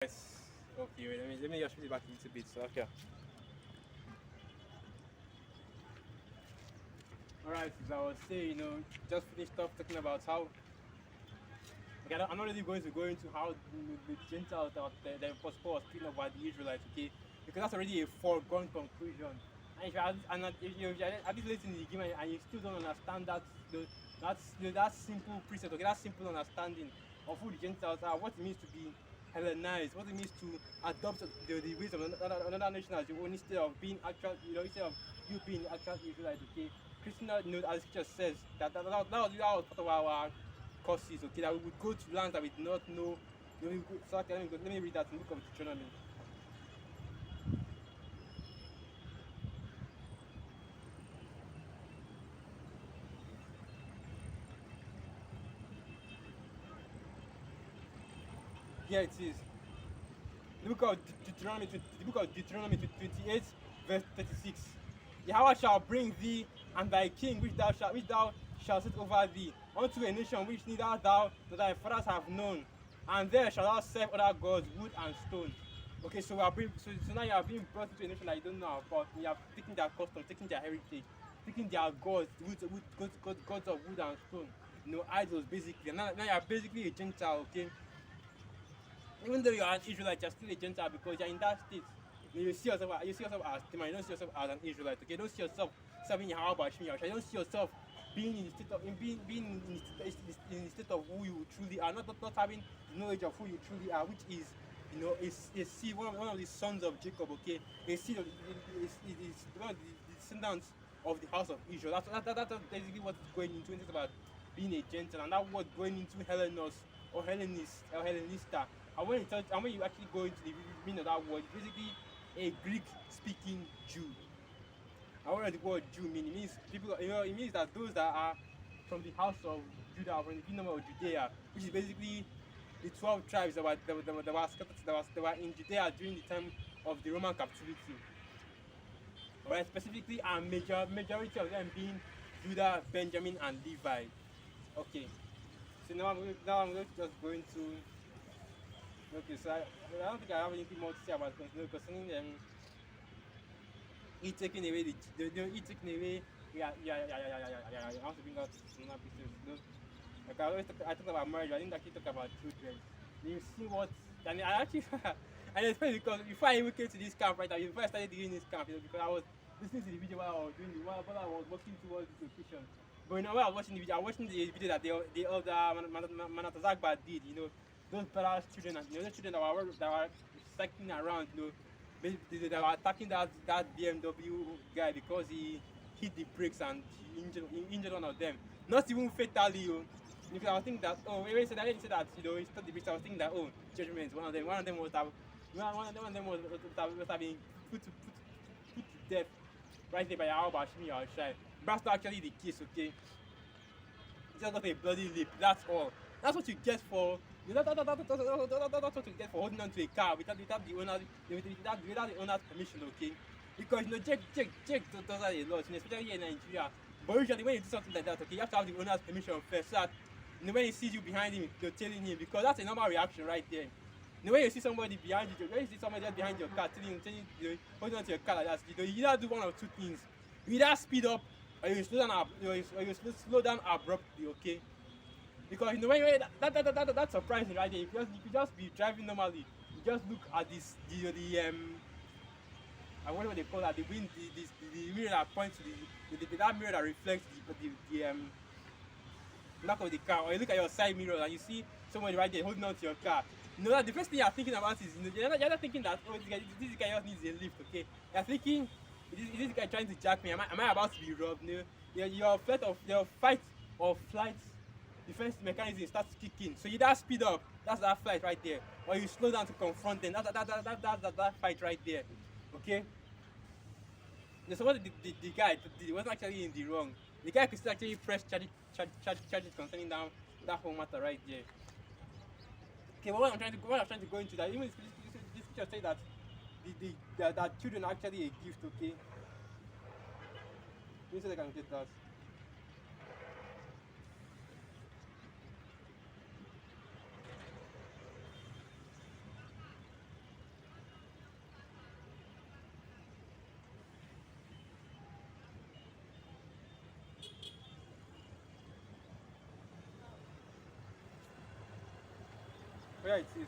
Yes. Okay, wait, let me just read it back a little bit. So okay. Alright, as I was saying, just finished off talking about how okay, I'm not really going to go into how the Gentiles that the Apostle was speaking about the Israelites, okay? Because that's already a foregone conclusion. And if you are, and if you are at this late in the game and you still don't understand that simple precept, okay, that simple understanding of who the Gentiles are, what it means to be Hellenized, what it means to adopt the ways of another nation as your own instead of being actual, instead of you being actual Israelite, okay? Christian, as the scripture says, that was part of our courses, okay, that we would go to lands that we did not know. So okay, let me read that in the book of Deuteronomy. Here it is. The book of Deuteronomy 28, verse 36. Yahweh shall bring thee and thy king which thou shalt set over thee unto a nation which neither thou nor thy fathers have known, and there shalt thou serve other gods, wood and stone. Okay, so so now you are being brought into a nation that you don't know about. You are taking their custom, taking their heritage, taking their gods, gods of wood and stone, idols basically. And now you are basically a Gentile, okay? Even though you are an Israelite, you're still a Gentile because you're in that state. You see yourself as Tema, you don't see yourself as an Israelite, okay? You don't see yourself serving Yahweh Bashmi, you don't see yourself being in the state of in the state of who you truly are, not having the knowledge of who you truly are, which is a seed, one of the sons of Jacob, okay? A seed of is one of the descendants of the house of Israel. That's basically what it's going into when it's about being a Gentile, and that word going into Hellenos or Hellenist or Hellenista. And when you actually go into the meaning of that word, it's basically a Greek-speaking Jew. And what does the word Jew mean? It means people. It means that those that are from the house of Judah, from the kingdom of Judea, which is basically the 12 tribes that were in Judea during the time of the Roman captivity. Alright, specifically, a majority of them being Judah, Benjamin, and Levi. Okay, so now I'm going to just go into. Okay, so I don't think I have anything more to say about concerning it taking away it taking away. Yeah. I want to bring out another pieces. Like I talk about marriage. I didn't actually talk about children. You see what? And I actually and it's funny because before I even came to this camp, right, before I started doing this camp, because I was listening to the video while I was doing while I was working towards this location. But while I was watching the video, I was watching the video that the elder Manatazagba did. Those brothers' children, and those children that were cycling around, they were attacking that BMW guy because he hit the brakes and he injured one of them. Not even fatally, Because I was thinking that when he said that he stopped the brakes, I was thinking that judgment, one of them must have been put to death right there by Al Bashmi or Shai. That's not actually the case, okay? He just got a bloody lip, that's all. That's what you get for that's what you get for holding on to a car without the owner's permission, okay? Because Jake does that a lot, especially here in Nigeria. But usually when you do something like that, okay, you have to have the owner's permission first, so that when he sees you behind him, you're telling him, because that's a normal reaction right there. When you see somebody behind you, when you see somebody just behind your car, holding on to your car like that, you either do one of two things. You either speed up or you slow down abruptly, okay? Because when that's surprising right there. If you just be driving normally, you just look at this I wonder what they call that, the mirror that points to that mirror that reflects the back of the car, or you look at your side mirror and you see somebody right there holding on to your car. That the first thing you're thinking about is you're not thinking that this guy just needs a lift, okay? You're thinking, is this guy trying to jack me? Am I about to be robbed? Your fight or flight defense mechanism starts kicking. So you either speed up, that's that fight right there, or you slow down to confront them. That's that fight right there. Okay? So what the guy wasn't actually in the wrong. The guy could still actually press charges concerning that whole matter right there. Okay, but what I'm trying to go into that, even this picture say that that children are actually a gift, okay? Let me see if I can get that. Here it is.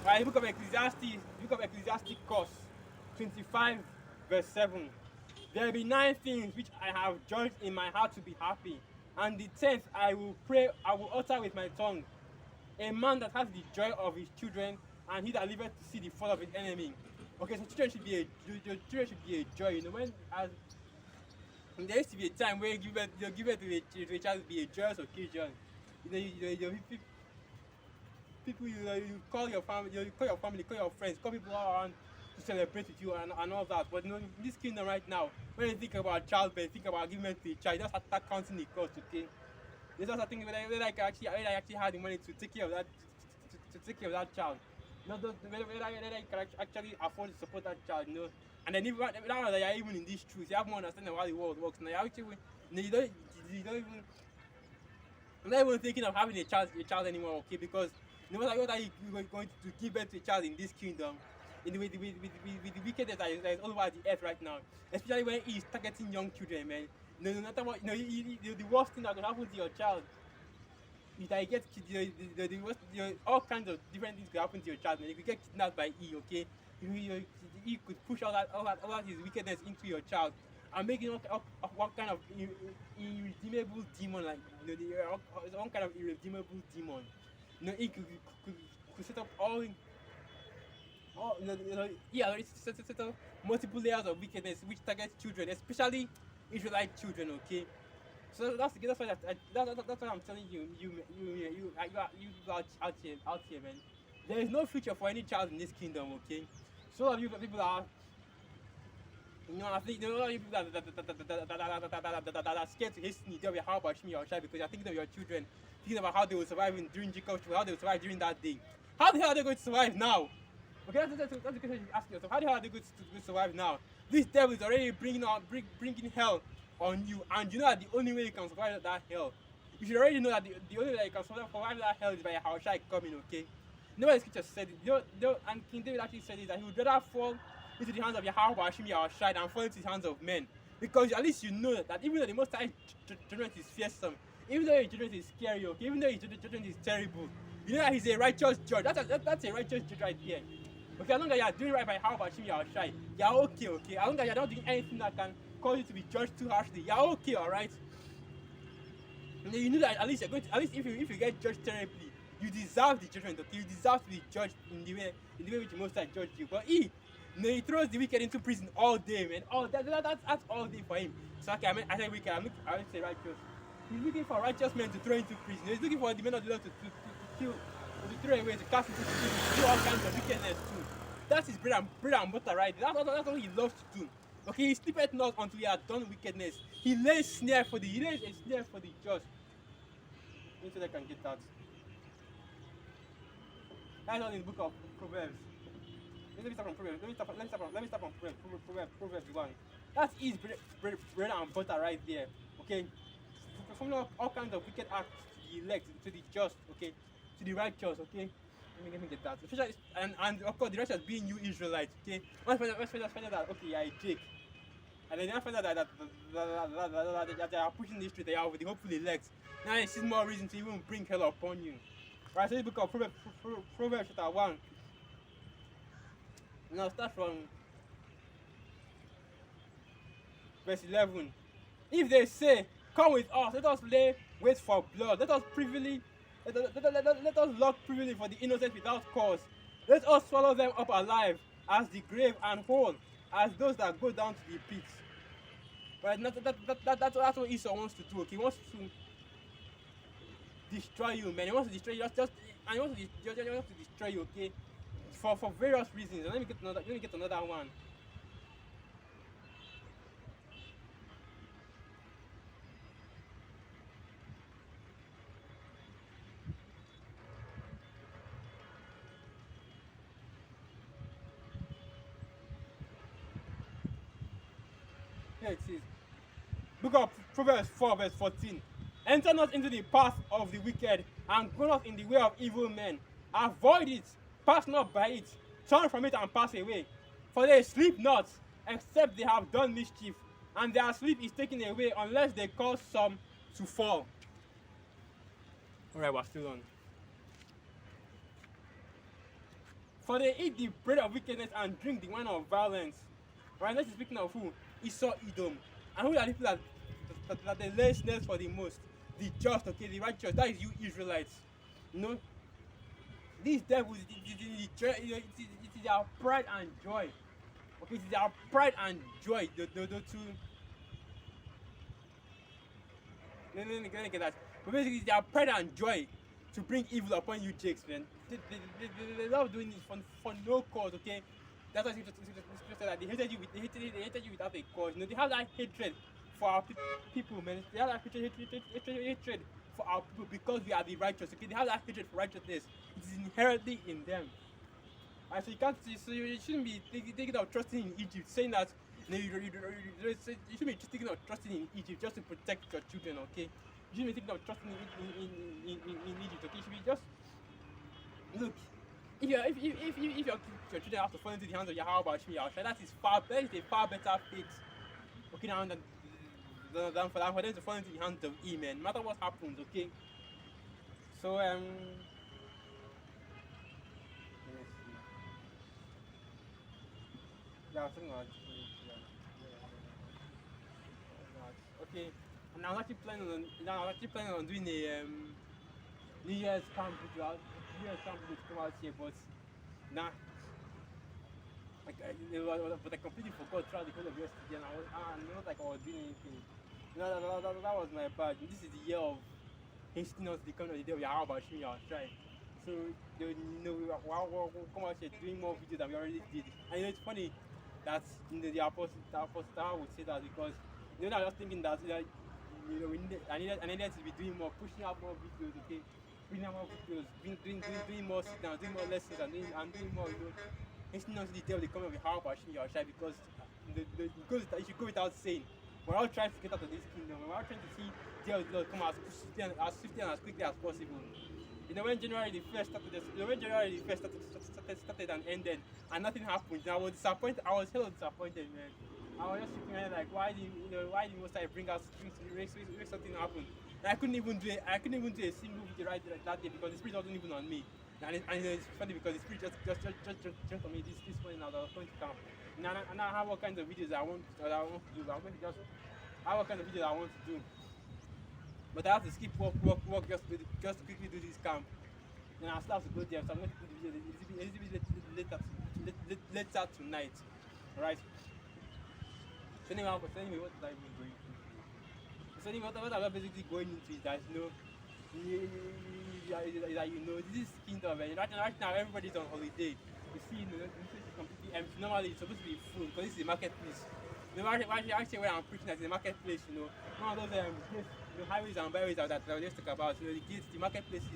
Right, book of Ecclesiasticus 25, verse 7. There be 9 things which I have judged in my heart to be happy, and the 10th I will utter with my tongue. A man that has the joy of his children, and he that liveth to see the fall of his enemy. Okay, so children should be your children should be a joy. You know, there used to be a time where you give it to a child to be a joyous occasion. People you call your family, call your friends, call people around to celebrate with you and all that. But in this kingdom right now, when you think about childbirth, think about giving birth to a child, you just start counting the cost, okay? You just start thinking whether I actually had the money to take care of that child. Whether I can actually afford to support that child, And then even now that you're even in these truths, you have more understanding of how the world works. Now you don't even I'm not even thinking of having a child anymore, okay? Because no matter what are you going to give birth to a child in this kingdom, with the wickedness that is all over the earth right now, especially when he is targeting young children, man. No matter what, the worst thing that could happen to your child is that you get all kinds of different things could happen to your child, man. You could get kidnapped by E, okay? He could push all that his wickedness into your child and making one kind of irredeemable demon, like one kind of irredeemable demon. He could set up he already set up multiple layers of wickedness which target children, especially Israelite children. Okay, so that's why that's why I'm telling you out here, man. There is no future for any child in this kingdom. Okay, so a lot of you people are. I think there are a lot of people that are scared to hasten the day of how about Shimi or Shai because you're thinking of your children, thinking about how they will survive during Jacob's how they will survive during that day. How the hell are they going to survive now? Okay, that's the question you ask yourself. How the hell are they going to survive now? This devil is already bringing hell on you, and you know that the only way you can survive that hell, you should already know that the only way you can survive that hell is by how Shai coming, okay? Nobody scripture said it. And King David actually said it that he would rather fall into the hands of Yahweh Hashem Yahushai and fall into the hands of men. Because at least you know that even though the Most High judgment is fearsome, even though his judgment is scary, okay, even though his judgment is terrible, you know that he's a righteous judge. That's a righteous judge right there. Okay, as long as you are doing right by Yahweh Hashem Yahushai, you are okay. As long as you are not doing anything that can cause you to be judged too harshly, you are okay, alright? And then you know that at least if you get judged terribly, you deserve the judgment, okay? You deserve to be judged in the way which the Most High judged you. But he throws the wicked into prison all day, man. That's all day for him. So okay, I said wicked. I would say righteous. He's looking for righteous men to throw into prison. He's looking for the men of the Lord to kill, to throw away, to cast into prison, to do all kinds of wickedness too. That's his bread and butter, right? That's what he loves to do. Okay, he sleepeth not until he has done wickedness. He lays a snare for the just. Let me see if I can get that. That's all in the book of Proverbs. Let me start from Proverbs 1. That's his bread and butter right there. Okay? From all kinds of wicked acts to the elect, to the just, okay? To the righteous, okay? Let me get that. And of course, the righteous being you Israelites, okay? Once find out that, okay, you're a Jake. And then find out that they are pushing this street, they are with the hopeful elect. Now it sees more reason to even bring hell upon you. Right, so the book of Proverbs chapter 1. Now start from verse 11. If they say, come with us, let us lay wait for blood. Let us lock privily for the innocent without cause. Let us swallow them up alive as the grave and whole as those that go down to the pits. Right, that's what Esau wants to do. Okay? He wants to destroy you, man. He wants to destroy you. And he wants to destroy you, okay? For various reasons. And let me get another one. Here it is. Book of Proverbs 4 verse 14. Enter not into the path of the wicked, and go not in the way of evil men. Avoid it, pass not by it, turn from it and pass away. For they sleep not, except they have done mischief, and their sleep is taken away unless they cause some to fall. Alright, we're still on. For they eat the bread of wickedness and drink the wine of violence. Right, next is speaking of who? Esau, Edom. And who are the people that the lessness for the most? The just, okay, the righteous. That is you Israelites. You know, these devils, it is their pride and joy. Okay, it is their pride and joy. The two. Let me get that. But basically, it's their pride and joy to bring evil upon you, Jakes, man. They love doing it for no cause, okay? That's why Scripture said that they hated you without a cause. You know, they have that hatred for our people, man. They have that hatred for our people because we are the righteous, okay? They have that hatred for righteousness. It is inherently in them. And so you can't, so you shouldn't be thinking of trusting in Egypt, saying that you shouldn't be thinking of trusting in Egypt just to protect your children, okay? You shouldn't be thinking of trusting in Egypt, okay? You should be just look. If your children have to fall into the hands of Yahweh Shmi Yahshua, that is a far better fate, okay, now than for them to fall into the hands of Amen. No matter what happens, okay. So yeah, something like okay. And I was actually planning on doing a New Year's camp ritual. New Year's camp to come out here, but nah. But I completely forgot throughout the whole of yesterday, and I was not like I was doing anything. You know, that was my bad. This is the year of hastening us the coming of the day of Yahweh Shimi Yahshua. So they we'll come out here doing more videos than we already did. And you know, it's funny that the apostle would say that because you know I was thinking that you know I needed to be doing more, pushing out more videos, okay, bringing out more videos, doing more sit downs, doing more lessons, and doing more, you know, hastening us the day of the coming of Yahweh Shimi Yahshua because it should go without saying. We're all trying to get out of this kingdom. We're all trying to see the day of the Lord come as swiftly and as quickly as possible. You know, when January the 1st started and ended, and nothing happened, I was disappointed. I was hell disappointed, man. I was just thinking like, why did Most High bring us make something happen? And I couldn't even do a single video right that day because the spirit wasn't even on me. And it's funny because the spirit just jumped on me this morning as I was going to camp. Now I have all kinds of videos I want to do. I'm going to just have all kinds of videos I want to do. But I have to skip work just to quickly do this camp. And I still have to go there, so I'm going to do the video a little bit later tonight. Alright? So anyway, what did I even going into? So anyway, what I'm basically going into is that this kingdom, and right now everybody's on holiday. You see, the place is completely empty. Normally it's supposed to be full because this is a marketplace. You know, actually where I'm preaching at is a marketplace, you know. One of those the highways and byways that I just talk about, you know, the gates, the marketplaces,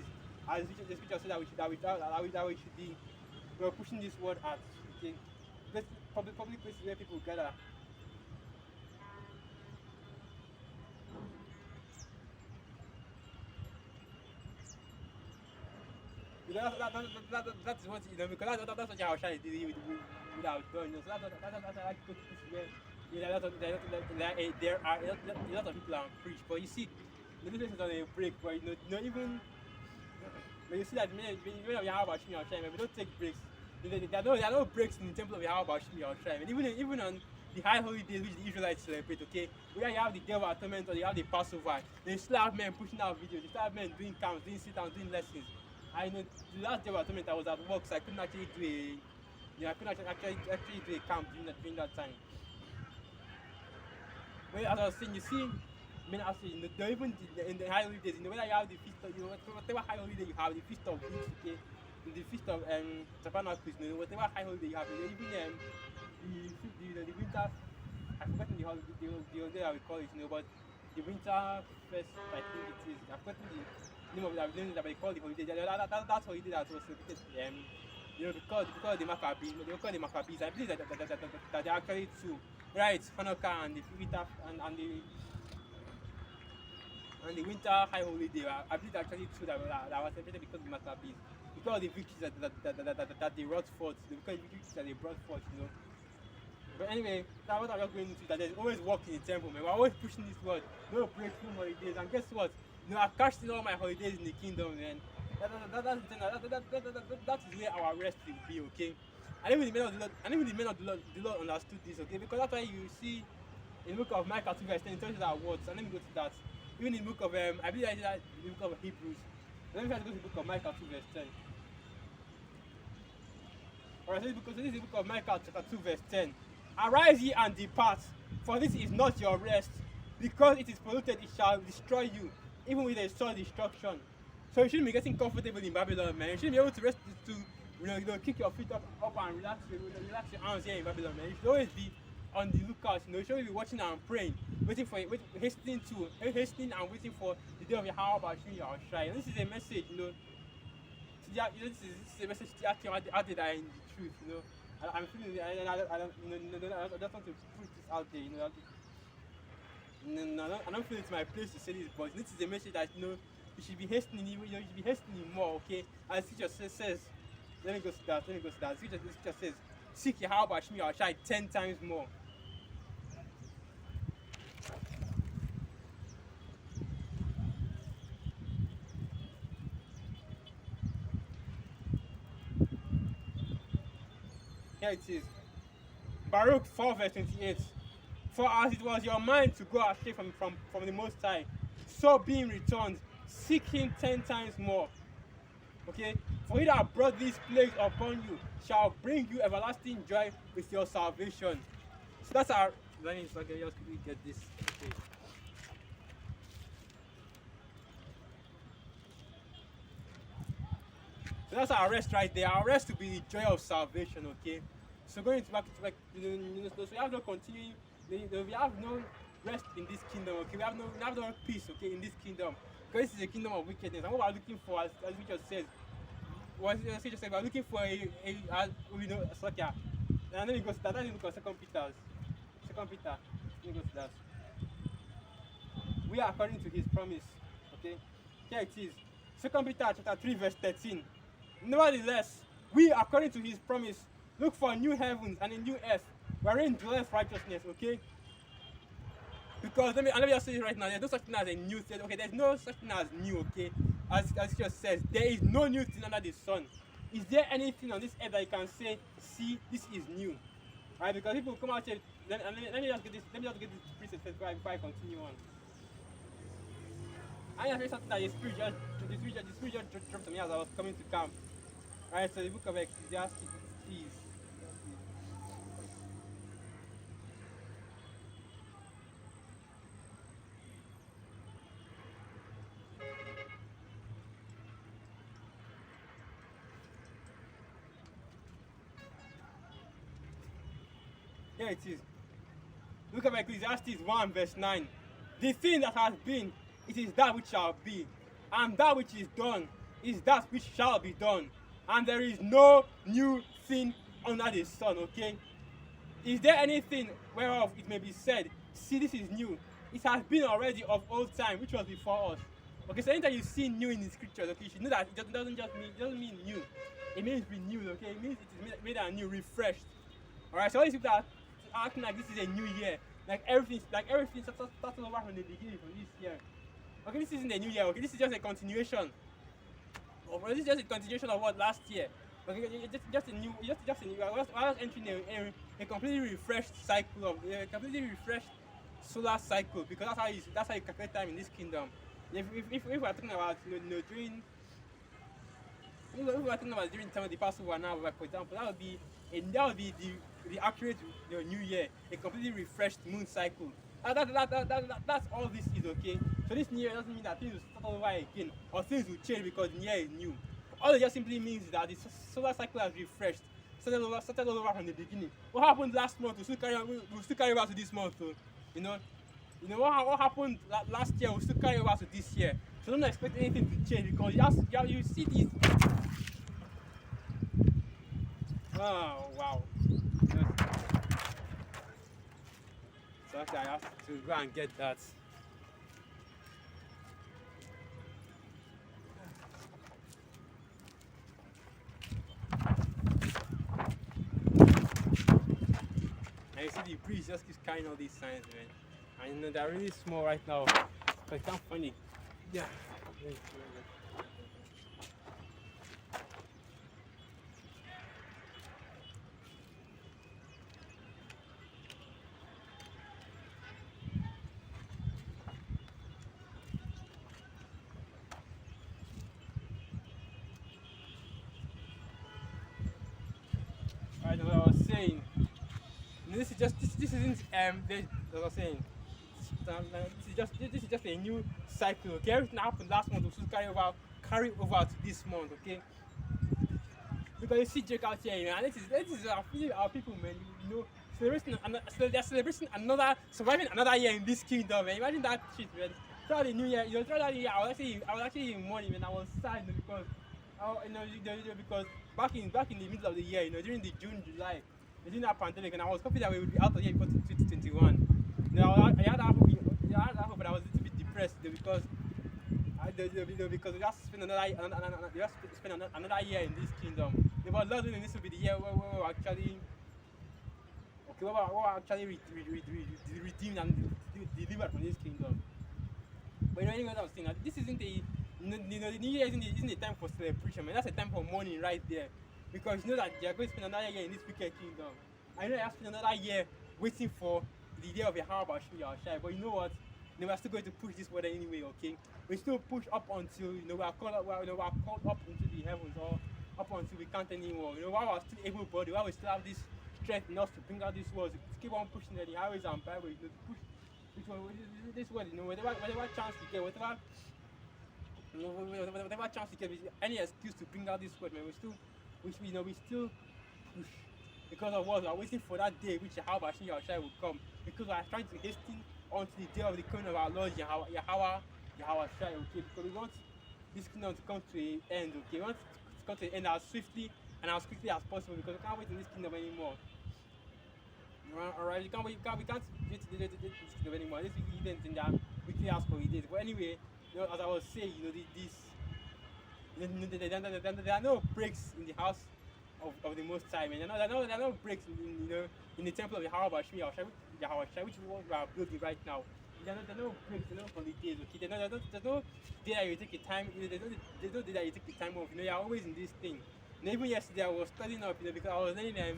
as the scripture said that we should be, we're pushing this word at, okay, public places where people gather. You know, that's what, you know, because that's what I was trying to do without doing, you know, so that's what I like to put this where, you know, there are a lot of people are preach, but you see, the place is on a break, but you know even when you see that when you have Yahweh Shimi Yahshua, we don't take breaks. There are no breaks in the temple of Yahweh Shimi Yahshua. Even on the high holidays which the Israelites celebrate, okay, where you have the Day of Atonement or you have the Passover, they still have men pushing out videos, they still have men doing camps, doing sit-downs, doing lessons. I know the last Day of Atonement I was at work, so I couldn't actually do actually do a camp during that time. Well, as I was saying, you see, I mean, actually, you know, even in the high holidays, you know, whether you have the feast of, you know, whatever high holiday you have, the feast of weeks, okay, the feast of Tabernacles, you know, whatever high holiday you have, you know, even the winter, I've forgotten the holiday I will call it, you know, but the winter fest, I think it is, I've forgotten the name of it, that they call the holiday. That's holiday that was celebrated, you know, because the Maccabees, they call the Maccabees. I believe that they are actually two, right? Hanukkah and the winter and the winter high holiday. I believe actually two that was celebrated because of the Maccabees, because of the victories that they brought forth, because of the victories that they brought forth, you know. But anyway, that's what I'm just going into, that there's always work in the temple, man. We're always pushing this word, no breaks, no holidays, and guess what? I've cashed in all my holidays in the kingdom, man. That's the thing. That is where our rest will be, okay? And even the men of the Lord, the Lord understood this, okay? Because that's why you see in the book of Micah 2 verse 10, it tells you that words. And let me go to that. Even in the book of I believe I did that in the book of Hebrews. Let me try to go to the book of Micah 2 verse 10. Alright, so this is the book of Micah chapter 2 verse 10. Arise ye and depart, for this is not your rest. Because it is polluted, it shall destroy you, even with a sore destruction. So you shouldn't be getting comfortable in Babylon, man. You shouldn't be able to rest to kick your feet up and relax your arms here in Babylon, man. You should always be on the lookout, you should always be watching and praying, hastening and waiting for the day of your how about you your shrine. This is a message, this is a message to you out there that are in the truth, I'm feeling I just want to put this out there, I don't feel it's my place to say this, but this is a message that you should be hastening, you should be hastening more, okay? As the scripture says, let me go to that. The scripture says, seek your how about me, I'll try 10 times more. Here it is. Baruch 4 verse 28. For as it was your mind to go astray from the Most High, so being returned, seek him 10 times more. Okay? For he that brought these plagues upon you shall bring you everlasting joy with your salvation. So that's our. Let me just quickly get this. Okay. So that's our rest right there. Our rest will be the joy of salvation, okay? So going back, so we have no continuing, we have no rest in this kingdom, okay? We have no peace, okay, in this kingdom. Because this is a kingdom of wickedness. And what we are looking for, as we just said, we are looking for a sucker. And then we go to that. Then we go to 2 Peter. Let me go to that. We are according to his promise, okay? Here it is. 2 Peter chapter 3 verse 13. Nevertheless, we according to his promise look for new heavens and a new earth wherein dwelleth righteousness, okay? Because let me just say it right now, there's no such thing as a new thing, okay? There's no such thing as new, okay? As it just says, there is no new thing under the sun. Is there anything on this earth that you can say, see, this is new? Right? Because people come out here, let me just get this preset first before I continue on. I just read something that the spirit just dropped to me as I was coming to camp. Alright, so the book of Ecclesiastes is. Here it is. Look at Ecclesiastes 1 verse 9. The thing that has been, it is that which shall be, and that which is done is that which shall be done, and there is no new thing under the sun, okay? Is there anything whereof it may be said, see, this is new? It has been already of old time, which was before us. Okay, so anytime you see new in the scriptures, okay, you should know that it doesn't mean new. It means renewed, okay? It means it is made anew, refreshed. Alright, so all these people are acting like this is a new year. Like everything starts over from the beginning from this year. Okay, this isn't a new year, okay? This is just a continuation. This is just a continuation of what last year. Okay, it's just a new. We're just entering a completely refreshed cycle of a completely refreshed solar cycle, because that's how you calculate time in this kingdom. If we're talking about during during the time of the Passover now, like, for example, that would be the accurate new year, a completely refreshed moon cycle. That's all this is, okay? So this new year doesn't mean that things will start over again or things will change because the year is new. All it just simply means is that the solar cycle has refreshed, started over from the beginning. What happened last month will still carry over to this month, so, what happened last year will still carry over to this year. So don't expect anything to change, because you see this. Oh wow. So actually I have to go and get that. And you see the breeze just keeps carrying all these signs, man. And they're really small right now. So I can't find Yeah. Alright, what I was saying. This is just this isn't as I was saying. This is just a new cycle. Okay, everything that happened last month will still carry over to this month. Okay, because you see Jake out here, you know, and this is our people, man. You know, they're celebrating another surviving another year in this kingdom, man. Imagine that shit, man. Throughout the new year, you know, throughout the year, I was actually in mourning, man. I was sad, you know, because because back in the middle of the year, you know, during the June, July, during that pandemic, and I was hoping that we would be out of here before 2021. You know, I had that hope, but I was a little bit depressed, you know, because because we just spend another year in this kingdom. But Lord willing, this will be the year where we're actually we're actually redeemed and delivered from this kingdom. But you know, anyway, I was saying that this isn't a the new year isn't a time for celebration, man. That's a time for mourning right there, because you know that they are going to spend another year in this wicked kingdom. I know they have to spend another year waiting for the day of Yahweh Shai. But you know what? We are still going to push this weather anyway, okay? We still push up until we are called up, we are called up into the heavens, or up until we can't anymore. You know, while we're still able body, while we still have this strength enough to bring out this world, to keep on pushing the highways and byways, you know, to push this world, you know, whatever chance we get, whatever chance we get, any excuse to bring out this world, man, we still push. Because of what we are waiting for that day which Yahweh Shai will come. Because we are trying to hasten on to the day of the coming of our Lord Yahweh Shai, okay? Because we want this kingdom to come to an end, okay? We want it to come to an end as swiftly and as quickly as possible, because we can't wait in this kingdom anymore. Alright, we can't wait this kingdom anymore. This event in that weekly ask for days. But anyway, you know, as I was saying, you know, there are no breaks in the house of the Most High, man. There are no breaks in the temple of Yahweh Shai, which is what we are building right now. There are no breaks, there are no holidays, okay? There's no day that you take a time, there's no day that you take the time off. You know, you're always in this thing. And even yesterday I was studying up, you know, because I was learning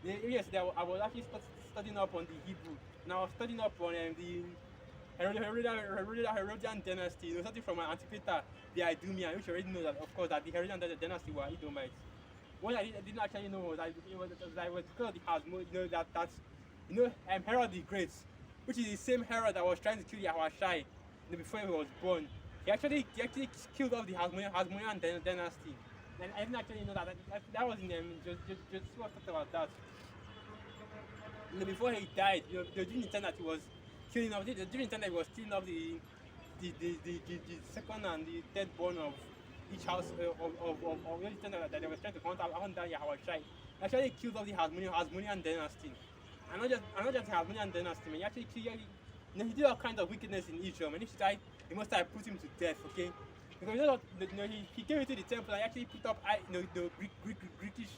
yesterday I was actually studying up on the Hebrew, and I was studying up on the Herodian dynasty, you know, something from my Antiquita, the Idumean, which you already know that, of course, that the Herodian dynasty were Edomites. What I didn't actually know was that it was because of the Hasmo, you know, Herod the Great, which is the same Herod that was trying to kill Yahweh Shai, you know, before he was born. He actually killed off the Hasmonean dynasty. And I didn't actually know that. That was in just what talked about that. You know, before he died, you know, during the time that he was killing off, during the time that he was killing off the second and the third born of each house of the time that they were trying to hunt down Yahweh Shai. He actually killed off the Hasmonean dynasty. And not just the Hasmonean dynasty, man. He actually killed, you know, he did all kinds of wickedness in Israel, man. If he died, the Most High put him to death, okay? Because you know, he came into the temple and actually put up, you know, the British,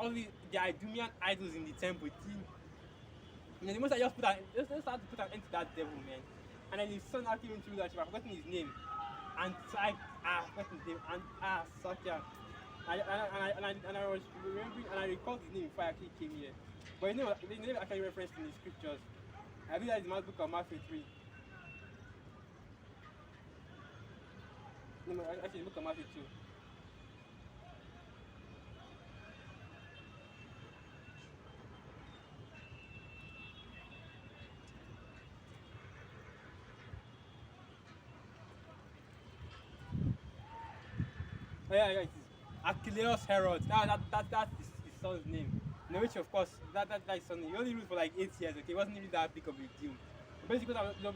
all the Idumean idols in the temple. You know, the Most High just started to put an end to that devil, man. And then his son actually went through that. I've forgotten his name. And forgotten his name. And Sakya. And I was remembering, and I recalled his name before I actually came here. But you know, the name actually referenced in the scriptures. I think that is the book of Matthew 3. No, actually, look at Matthew 2. Oh, yeah, it is Achilleus Herod. That's his son's name. You know, which of course that's his son. He only ruled for like 8 years. Okay, it wasn't really that big of a deal. Basically, that's beside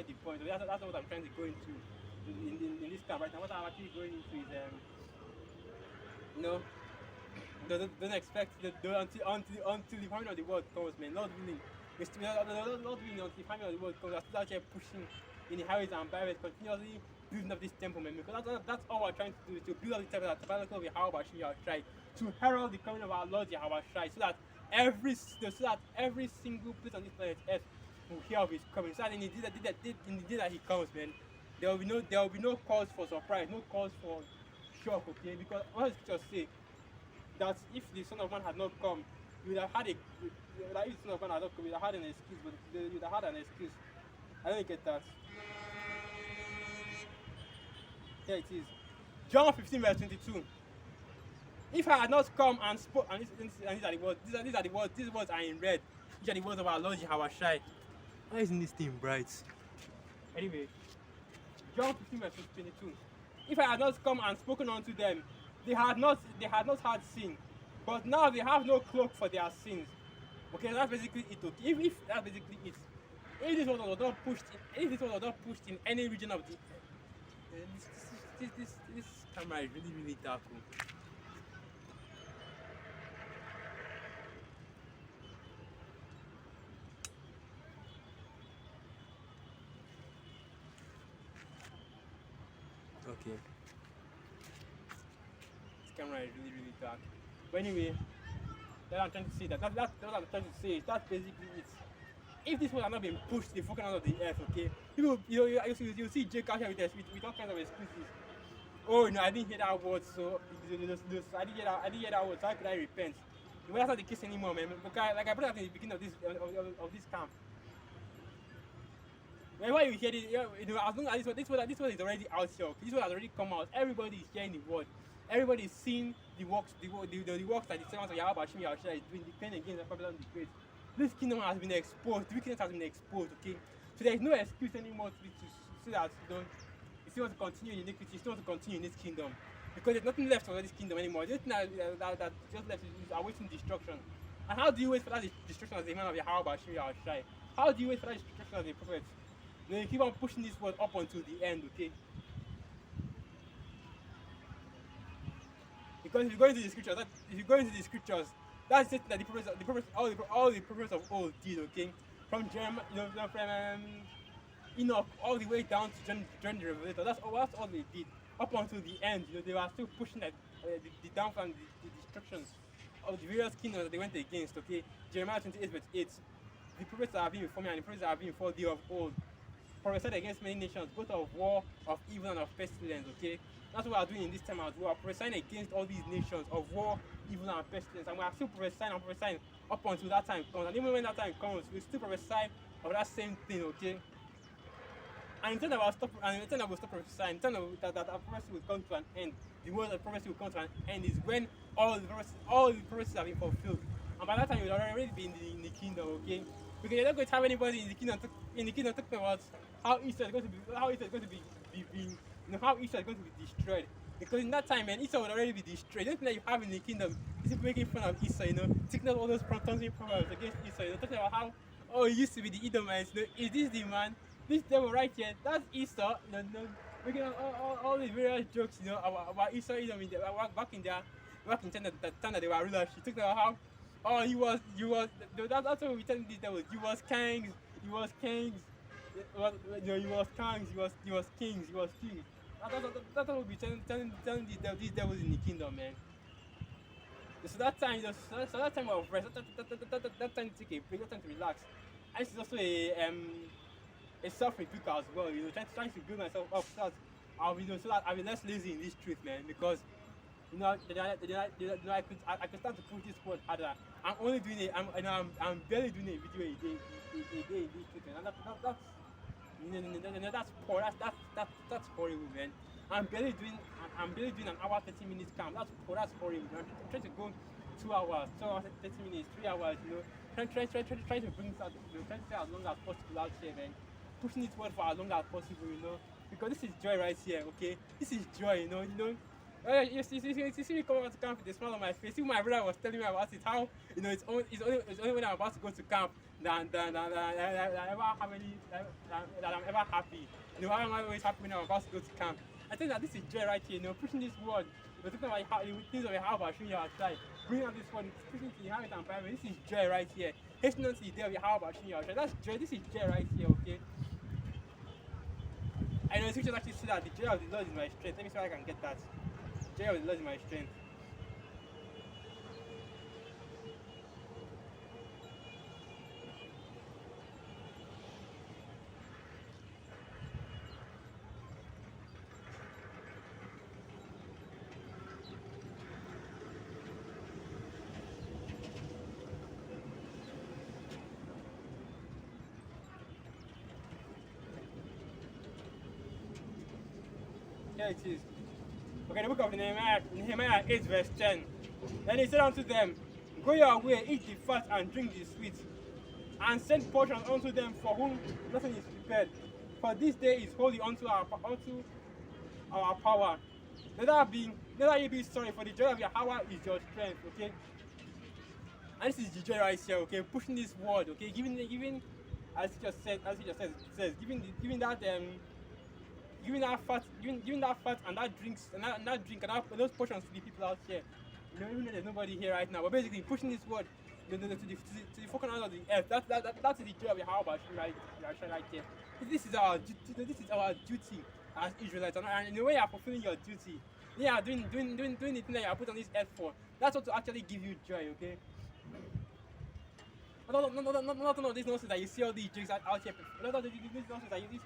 the point. That's not what I'm trying to go into in this camp right now. What I'm actually going into is you know, don't expect until the coming of the world comes, man. Not willing. Not willing until the coming of the world comes. We're still actually pushing in the highways and byways, continuously building up this temple, man. Because that's all we're trying to do, is to build up the temple, the tabernacle of Yahweh Shai, to herald the coming of our Lord Yahweh Shai, so that every single place on this planet Earth will hear of his coming. So that in the day that he comes, man, there will be no cause for surprise, no cause for shock, okay? Because what does scripture say? That if the Son of Man had not come, you would have had a like if the Son of Man had not come, you would have had an excuse, but you would have had an excuse. I don't get that. Here it is. John 15 verse 22. If I had not come and spoke, and these are the words, these words are in red. These are the words of our Lord Jehoshua. Why isn't this thing bright? Anyway, John 15 verse 22. If I had not come and spoken unto them, they had not had sin, but now they have no cloak for their sins. Okay, that's basically it. Okay, if that's basically it. If this one was not pushed, in any region of the, this camera is really really dark. Oh. Okay. This camera is really really dark. But anyway, that's what I'm trying to say. That's what I'm trying to say. That's basically it. If this one had not been pushed the fucking out of the earth, okay, people, you see Jake out here with all kinds of excuses. Oh no, I didn't hear that word, so I didn't hear that word, so how could I repent? But that's not the case anymore, man. Because like I put that in the beginning of this camp. Whenever you hear this, as long as this word is already out here, okay? This word has already come out. Everybody is hearing the word. Everybody is seeing the works, the works that the servants of Yahweh Hashem Yahushua is doing, defending against Babylon the Great. This kingdom has been exposed. The wickedness has been exposed, okay? So there is no excuse anymore to say that you still want to continue in iniquity, you still want to continue in this kingdom. Because there's nothing left for this kingdom anymore. There's nothing that just left is awaiting destruction. And how do you wait for that destruction as a man of Yahweh Hashem Yahushua? How do you wait for that destruction as a prophet? Then you keep on pushing this word up until the end, okay? Because if you go into the scriptures, that's it that all the prophets of old did, okay? From Jeremiah, from Enoch all the way down to John the Revelator. That's all they did up until the end. They were still pushing the downfall and the destruction of the various kingdoms that they went against, okay? Jeremiah 28 verse 8. The prophets that have been before me and the prophets that have been before thee of old prophesied against many nations, both of war, of evil, and of pestilence, okay? That's what we are doing in this time as well. We are prophesying against all these nations of war, evil, and pestilence. And we are still prophesying up until that time comes. And even when that time comes, we still prophesy of that same thing, okay? And in time that we'll stop prophesying, in time that prophecy will come to an end, the word of prophecy will come to an end is when all the prophecies have been fulfilled. And by that time, you'll already be in the kingdom, okay? Because you're not going to have anybody in the kingdom talking about how Israel is going to be how Israel is going to be destroyed. Because in that time, man, Israel would already be destroyed. The only thing that you have in the kingdom is making fun of Israel, taking out all those prompting proverbs against Israel, talking about how it used to be the Edomites, is this the man? This devil right here, that's Esau, making all these various jokes, about Esau, back in time that they were rulers. She talked about how that's what we tell this devil. He was kings. He was kings. That's what we telling these devils in the kingdom, man. So that time of rest, that time to take a break, that time to relax. And it's also a self-rebuke as well, trying to build myself up so that I'll be less lazy in this truth, man, because I could start to push this word harder. I'm only doing it. I'm barely doing a video a day in this truth, and that's poor. That's horrible, man. I'm barely doing an hour 30 minutes camp. That's poor. That's horrible. I'm trying to go 2 hours, 30 minutes, 3 hours. Trying to bring this out. Trying to stay as long as possible out here, man. Pushing this word for as long as possible, because this is joy right here, okay? This is joy, you see me come out to camp with a smile on my face. Even my brother was telling me about it, how it's only when I'm about to go to camp that I'm ever happy. Why am I always happy when I'm about to go to camp? I think that this is joy right here, pushing this word. We're talking about how things of how about showing you outside. Bringing out this word, pushing to the habit and private. This is joy right here. Hastening on to the day of how about showing you outside. That's joy. This is joy right here, okay? I know the scriptures actually say that the joy of the Lord is my strength. Let me see if I can get that. The joy of the Lord is my strength. Here it is. Okay, the book of Nehemiah 8 verse 10. Then he said unto them, go your way, eat the fat and drink the sweet, and send portions unto them for whom nothing is prepared. For this day is holy unto our power. Let you be sorry, for the joy of your hour is your strength. Okay. And this is the joy right here. Okay, pushing this word. Okay, giving as he just says, giving that fat and that drinks and that drink and those portions to the people out here. You know, even though there's nobody here right now, but basically pushing this word to the four corners of the earth. That's the joy of your hour right here. This is our duty as Israelites, and in the way you are fulfilling your duty, you are doing the thing that you are put on this earth for. That's what to actually give you joy. Okay. Not all of these nonsense that you see all these jigs out here. Not all these nonsense that these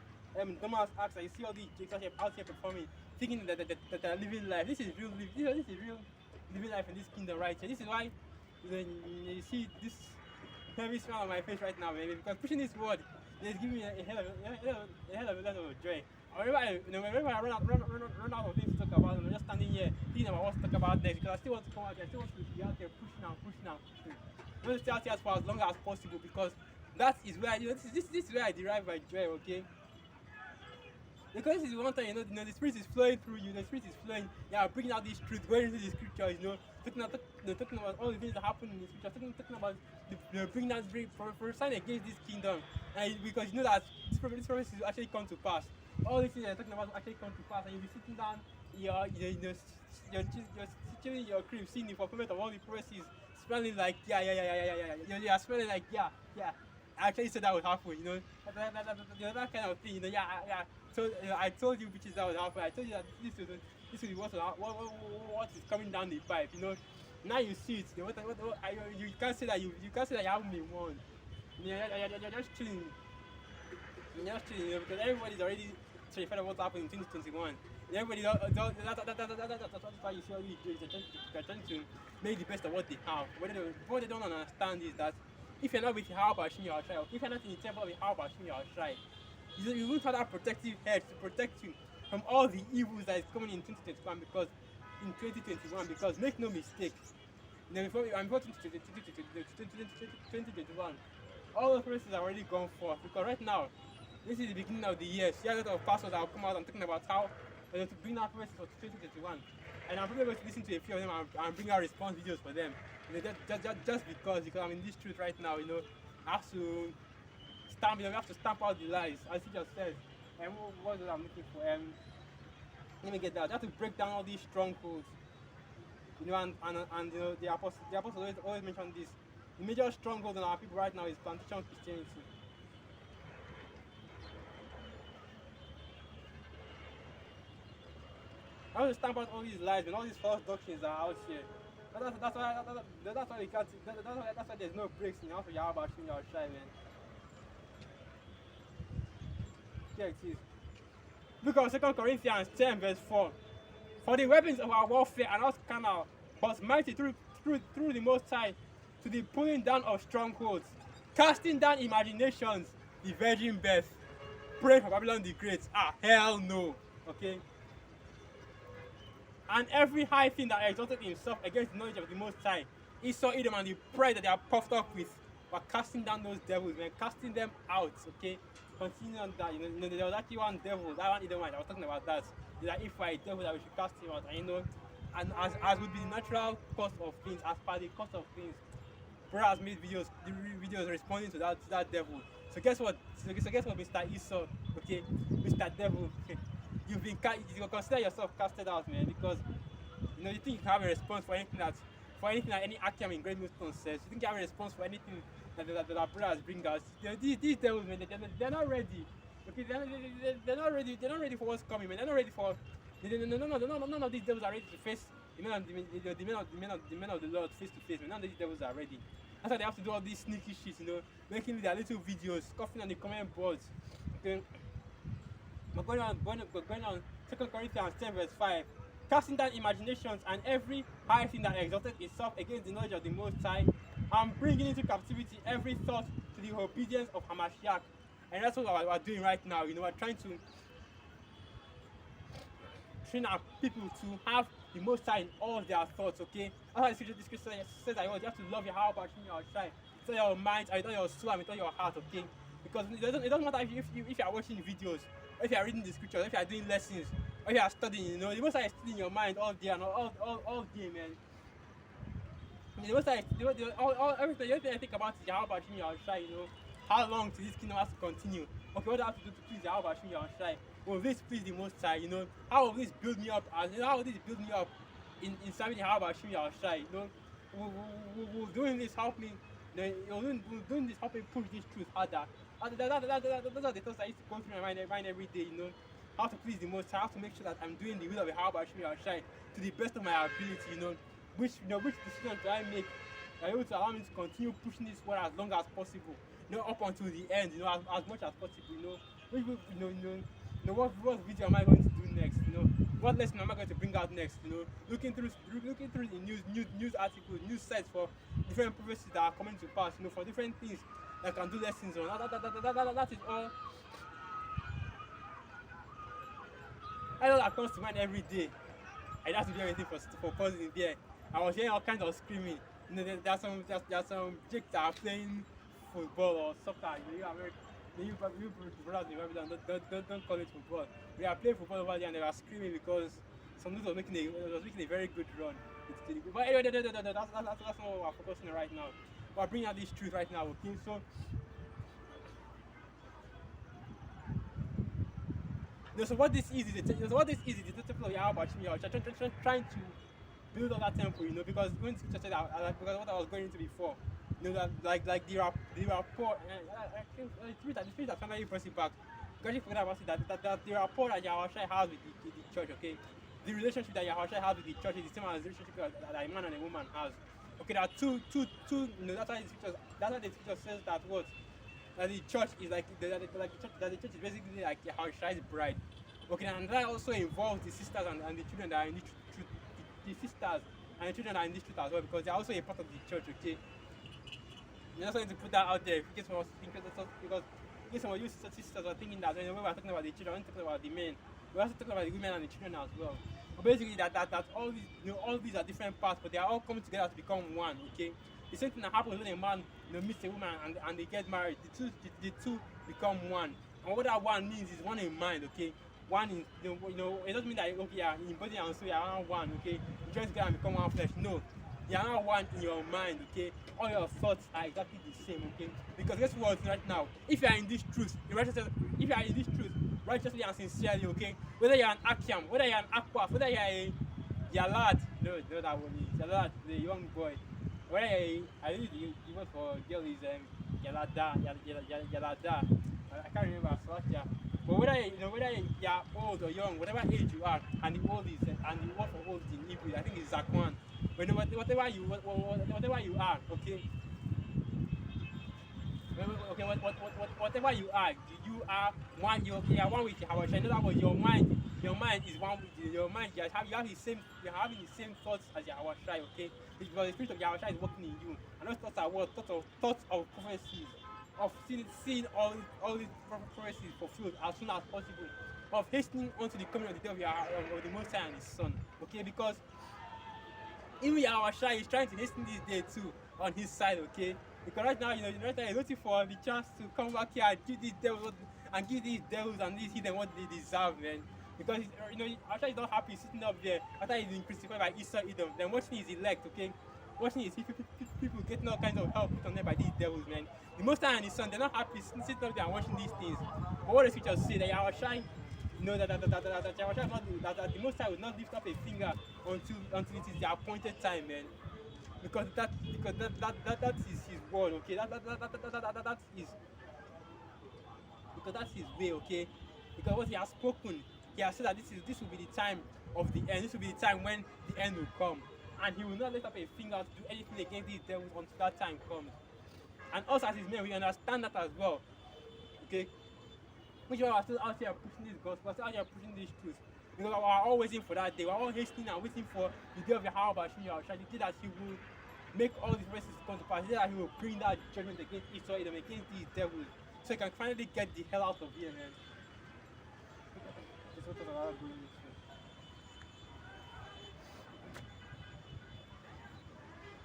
dumbass acts that you see all these jigs out here performing, thinking that they're living life. This is real. This is real living life in this kingdom right here. This is why you see this heavy smile on my face right now, baby. Because pushing this word is giving me a hell of a lot of joy. Whenever I run out of things to talk about, I'm just standing here thinking about what to talk about next, because I still want to come out there. I still want to be out there pushing out. I want to stay out here for as long as possible, because that is where this is where I derive my joy. Okay. Because this is one time, the Spirit is flowing through you. The Spirit is flowing. Yeah, bringing out these truths, going into the scriptures. Talking about all the things that happen in the scriptures. Talking about bringing out prophesying against this kingdom, and because you know that this prophecy will actually come to pass. All these things that you're talking about will actually come to pass, and you'll be sitting down, you're chilling in your crib, seeing the fulfillment of all the prophecies, smelling like you're smelling like I actually said that would happen. That kind of thing. So I told you bitches that would happen. I told you that this is what is coming down the pipe. Now you see it. You can't say that you haven't been warned. You're just chilling. Because everybody's already terrified of what's happening in 2021. Everybody, that's why you see all these Jews. They're trying to make the best of what they have. What they don't understand is that if you're not with Yahweh Hashem Yahushai, if you're not in the temple of Yahweh Hashem Yahushai, you won't have that protective hedge to protect you from all the evils that is coming in 2021. Because make no mistake, before 2021, all those places are already gone forth. Because right now, this is the beginning of the year. See a lot of pastors that will come out and talking about how to bring out prophecies for 2021. And I'm probably going to listen to a few of them and bring out response videos for them. Just because I'm in this truth right now, I have to stamp out the lies, as he just said. And what is it I'm looking for? Let me get that. I have to break down all these strongholds. And the apostles always mention this. The major stronghold in our people right now is plantation Christianity. I want to stamp out all these lies and all these false doctrines that are out here. That's why there's no breaks in the house of Yahweh Hashem Yahushai, man. Here it is. Look at 2 Corinthians 10 verse 4. For the weapons of our warfare are not carnal, but mighty through the Most High, to the pulling down of strongholds, casting down imaginations, the virgin birth, praying for Babylon the Great. Hell no. Okay. And every high thing that exalted himself against the knowledge of the Most High, Esau, Edom, and the pride that they are puffed up with, were casting down those devils, man, casting them out. Okay. Continuing on that, there was actually one devil, that one Edomite, I was talking about that. That if I devil, that we should cast him out, and as would be the natural course of things, as per the course of things, Brother has made videos responding to that devil. So guess what? Mr. Esau, okay, Mr. Devil, you consider yourself casted out, man, because you think you can have a response for anything that any Akim in Great Millstone says. You think you have a response for anything that our brothers bring us. These devils, man, they're not ready. Okay, they're not ready. They're not ready for what's coming, man. They're not ready for. None of these devils are ready to face the men of the Lord face to face. None of these devils are ready. That's why they have to do all these sneaky shit, making their little videos, coughing on the comment boards. Okay. But going on, 2 Corinthians 10 verse 5. Casting down imaginations and every high thing that exalted itself against the knowledge of the Most High, and bringing into captivity every thought to the obedience of Hamashiach. And that's what we're doing right now. We're trying to train our people to have the Most High in all their thoughts, okay? That's why the scripture says that you have to love your heart, but your shy. With all your mind, with all your soul, and with all your heart, okay? Because it doesn't matter if you are watching videos, or if you are reading the scriptures, or if you are doing lessons, or if you are studying, you know, the Most High is still in your mind all day and all day, man. The Most High, everything I think about is how about your shy, you know? How long till this kingdom has to continue? Okay, what do I have to do to please the how about your shy? Will this please the Most High, you know? How will this build me up? And how will this build me up in serving the how about your shy, you know? Will doing this help me? Will doing this help me push this truth harder? Those are the thoughts I used to go through my mind every day, you know? How to please the Most High, how to make sure that I'm doing the will of the how about your shy to the best of my ability, you know? Which decision do I make that able to allow me to continue pushing this word as long as possible, you know, up until the end, you know, as much as possible, you know. What video am I going to do next, you know? What lesson am I going to bring out next, you know? Looking through the news articles, news sites for different prophecies that are coming to pass, you know, for different things that I can do lessons on. That is all. That's all that comes to mind every day. I have to do anything for pausing there. I was hearing all kinds of screaming. You know, there are some chicks that are playing football or soccer. You brothers in Babylon, don't call it football. We are playing football over there and they were screaming because some dude was making a very good run. But anyway, that's not what we're focusing on right now. We're bringing out this truth right now, okay? So what this is the temple of Yahweh trying to build up that temple, you know, because going to church because what I was going into before, you know, that like the rapport, I think the spirit that finally brings it back. Because you forget about it, that the rapport that Yahweh has with the church, okay, the relationship that Yahweh has with the church is the same as the relationship that a man and a woman has. Okay, there are two, you know, that's why the scripture says that what. That the church is like the church is basically like Yahushua's bride. Okay, and that also involves the sisters and the children that are in the truth, the sisters and the children that are in this truth as well, because they are also a part of the church. Okay, you just want to put that out there because some of you sisters are thinking that when we are talking about the children, we're talking about the men. We're also talking about the women and the children as well. But basically, that all these, you know, all these are different parts, but they are all coming together to become one. Okay. The same thing that happens when a man, you know, meets a woman and they get married. The two become one. And what that one means is one in mind, okay? One in, you know, it doesn't mean that, okay, yeah, in body and soul you are not one, okay? You join together and become one flesh. No, you are not one in your mind, okay? All your thoughts are exactly the same, okay? Because guess what? Right now, if you are in this truth, righteously and sincerely, okay? Whether you are an Akiam, whether you are an Aqua, whether you are a Yalad, no, that one is Yalad, the young boy. Whether I think the word for girl is Yalada. I can't remember Slovakia. But whether you are old or young, whatever age you are, and the word for old in Hebrew, I think it's Zakwan. But whatever you are, okay. Okay, whatever you are one. You are one with Yahweh. In other words, your mind is one with your mind. You're having the same thoughts as Yahweh, okay? Because the spirit of Yahweh is working in you, and those thoughts are what thoughts of prophecies, of seeing all these prophecies fulfilled as soon as possible, of hastening onto the coming of the day of the Most High and His Son, okay? Because even Yahweh is trying to hasten this day too on His side, okay? Because right now, he's looking for the chance to come back here and give these devils and these heathen what they deserve, man. Because after he's not happy sitting up there, after he's been crucified by Esau Edom, then watching his elect, okay? Watching his people getting all kinds of help put on them by these devils, man. The Most High and His Son, they're not happy sitting up there and watching these things. But what the scriptures say, that Yahweh, that the Most High will not lift up a finger until it is the appointed time, man. Because that is His word, okay? That's His way, okay? Because what He has spoken, He has said that this will be the time of the end. This will be the time when the end will come, and He will not lift up a finger to do anything against these devils until that time comes. And us as His men, we understand that as well, okay? Which is why we're still out here pushing this gospel, we're still out here pushing this truth. Because we're all waiting for that day. We're all hastening and waiting for the day of Yahweh, the day that He will make all these races come to pass, the day that He will bring that judgment against Esau, against these devils, so He can finally get the hell out of here, man.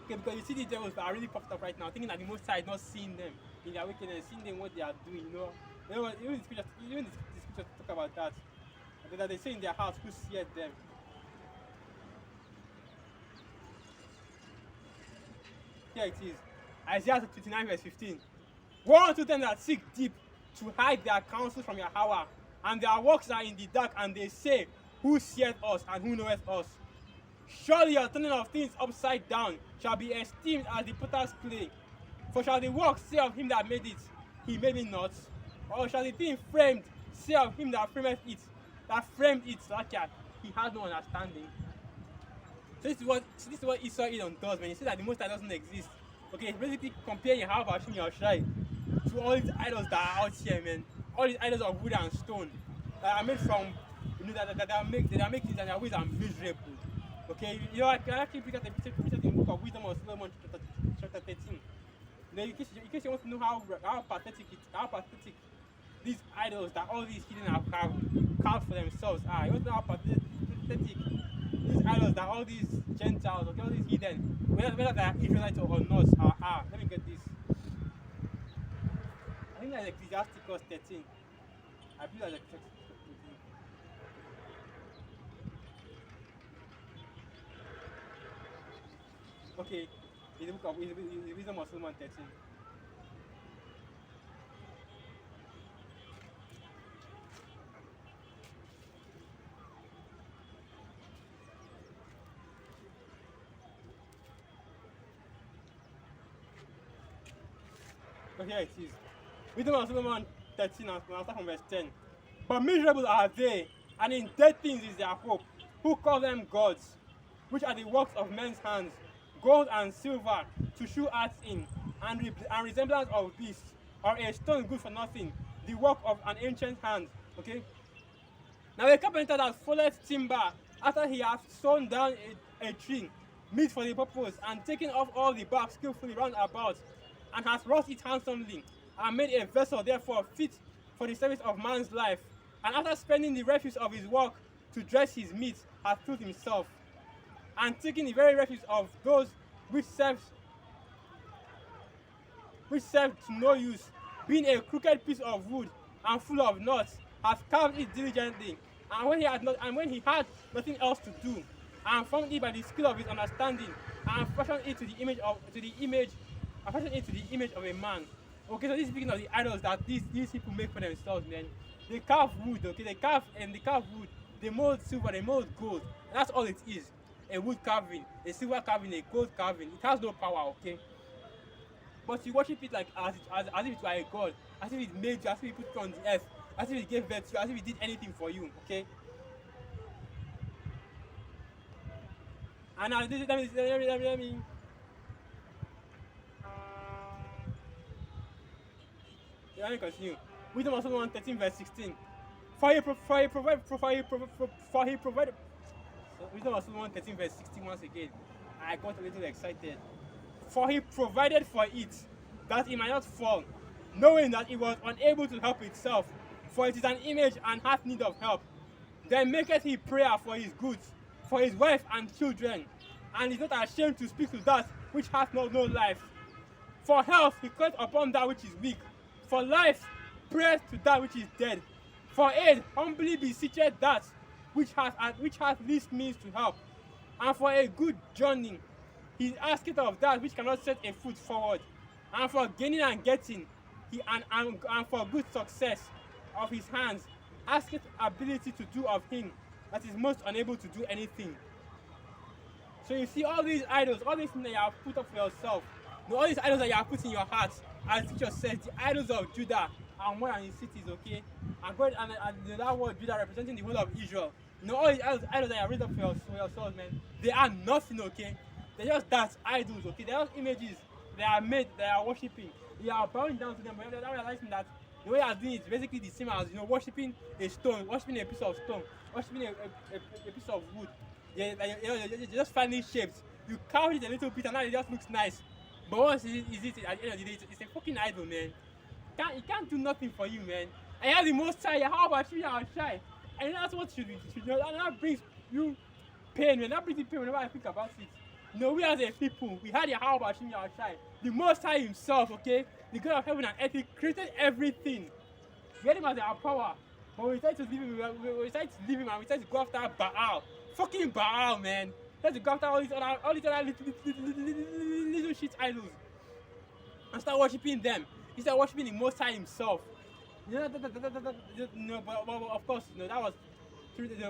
Okay, because you see these devils that are really puffed up right now, thinking that the Most High is not seeing them in their wickedness, seeing them what they are doing, you know. You know what, even the scriptures talk about that. That they say in their hearts, who seeth them. Here it is. Isaiah 59 verse 15. Woe unto them that seek deep to hide their counsels from Yahweh, and their works are in the dark, and they say, who seeth us and who knoweth us? Surely your turning of things upside down shall be esteemed as the potter's clay. For shall the work say of him that made it, he made it not? Or shall the thing framed say of him that framed it, that he has no understanding? So this is what Esau Edom does when he says that the Most High doesn't exist. Okay, it's basically comparing Yahweh Hashem Yahushai to all these idols that are out here, man. All these idols of wood and stone that are made from, you know, that are made things and their ways are miserable. Okay, you know, I can actually pick out a picture in the book of Wisdom of Solomon, chapter 13. You know, in case you want to know how pathetic these idols that all these heathen have carved for themselves are. You want to know how pathetic these idols that all these Gentiles, okay, all these heathen, whether they are Israelites or not, are. Let me get this. I think that's Ecclesiasticus 13. I believe that's Ecclesiasticus 13. Okay, in the book of the Wisdom of Solomon 13. So here it is. Wisdom of Solomon 13, and I'll start from verse 10. But miserable are they, and in dead things is their hope, who call them gods, which are the works of men's hands, gold and silver to shew arts in, and resemblance of beasts, or a stone good for nothing, the work of an ancient hand. Okay? Now a carpenter that falleth timber after he hath sawn down a tree, meet for the purpose, and taken off all the bark skillfully round about, and hath wrought it handsomely, and made a vessel therefore fit for the service of man's life, and after spending the refuse of his work to dress his meat, hath filled himself, and taking the very refuse of those which serve to no use, being a crooked piece of wood and full of knots, hath carved it diligently, and when he had nothing else to do, and formed it by the skill of his understanding, and fashioned it to the image of a man. Okay, so this is speaking of the idols that these people make for themselves, man. They carve wood, okay, they carve wood, they mold silver, they mold gold, and that's all it is. A wood carving, a silver carving, a gold carving. It has no power, okay? But you worship it like as if it were a god, as if it made you, as if it put you on the earth, as if it gave birth to you, as if it did anything for you, okay? And now let me continue. Wisdom of Solomon 13 verse 16. For he provided. Wisdom of Solomon 13 verse 16 once again. I got a little excited. For he provided for it, that it might not fall, knowing that it was unable to help itself, for it is an image and hath need of help. Then maketh he prayer for his goods, for his wife and children, and is not ashamed to speak to that which hath no life. For health he calleth upon that which is weak, for life prayeth to that which is dead. For aid humbly beseecheth that which hath least means to help. And for a good journey he asketh of that which cannot set a foot forward. And for gaining and getting, and for good success of his hands, asketh ability to do of him that is most unable to do anything. So you see all these idols, all these things that you have put up for yourself, all these idols that you have put in your heart, as the scripture says, the idols of Judah and more than his cities, okay? And God and that word Judah representing the whole of Israel. All these idols that you have raised up for yourselves, man, they are nothing, okay? They're just that idols, okay? They're just images they are made, they are worshipping. You are bowing down to them, but you're realizing that the way you are doing it is basically the same as, worshipping a stone, worshipping a piece of stone, worshipping a piece of wood. You're just finely shaped. You carve it a little bit and now it just looks nice. But once it at the end of the day, it's a fucking idol, man. It can't do nothing for you, man. And you have the most shy. How about you are shy? And that's what should know. And that brings you pain, man. That brings you pain whenever I think about it. No, we as a people, we had Yahweh Hashem Yahushai, the Most High Himself, okay? The God of heaven and earth, He created everything. We had Him as our power. But we decided to leave Him, we decided to leave Him and we decided to go after Baal. Fucking Baal, man. We decided to go after all these other little shit idols. And start worshipping them. Instead of worshipping the Most High Himself. You know, but of course, you know, that was,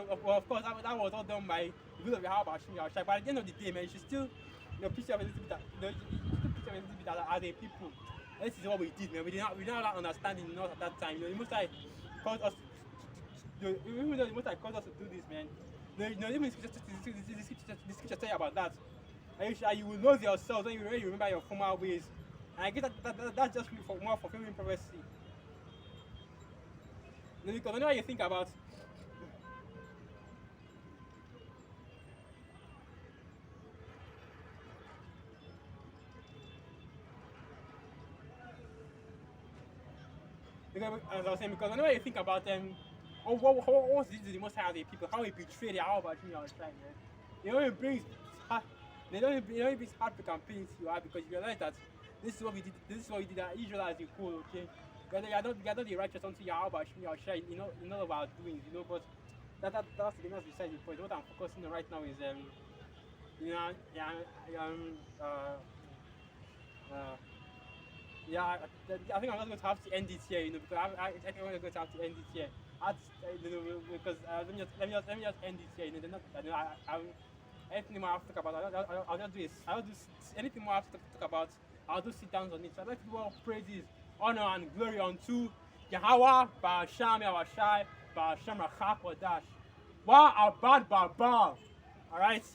of course, that was all done by the will of Yahweh Hashem Yahushai. But at the end of the day, man, you should still, you know, piece yourself a little bit, you know, you should still piece yourself a little bit as a people. And this is what we did, man. We didn't have that understanding enough at that time. You know, the Most High caused us, even though the Most High caused us to do this, man. You know, even the scripture tell you about that. And you will know yourselves when you really remember your former ways. And I guess that's just for more fulfilling prophecy. You know, because whenever you think about because, as I was saying, because whenever you think about what was the Most High as a people, how he betrayed how about you on time, man. It only brings heartbreak and pain to you because you realize that this is what we did as Israel as a whole, okay? We are not the righteous unto Yahweh Hashem, in all of our doings, you know, but that's the next beside the point. What I'm focusing on right now is I think I'm not going to have to end it here, you know, because I think I'm going to have to end it here. Because let me just end it here, you know. Anything more I have to talk about, I'll just do it. I'll do anything more I have to talk about. I'll do sit downs on it. So I'd like to do all praises, honor, and glory unto Yahweh, Ba'asham Yahushai, Ba'asham Rachakodash. Wa Abad Baba. Alright?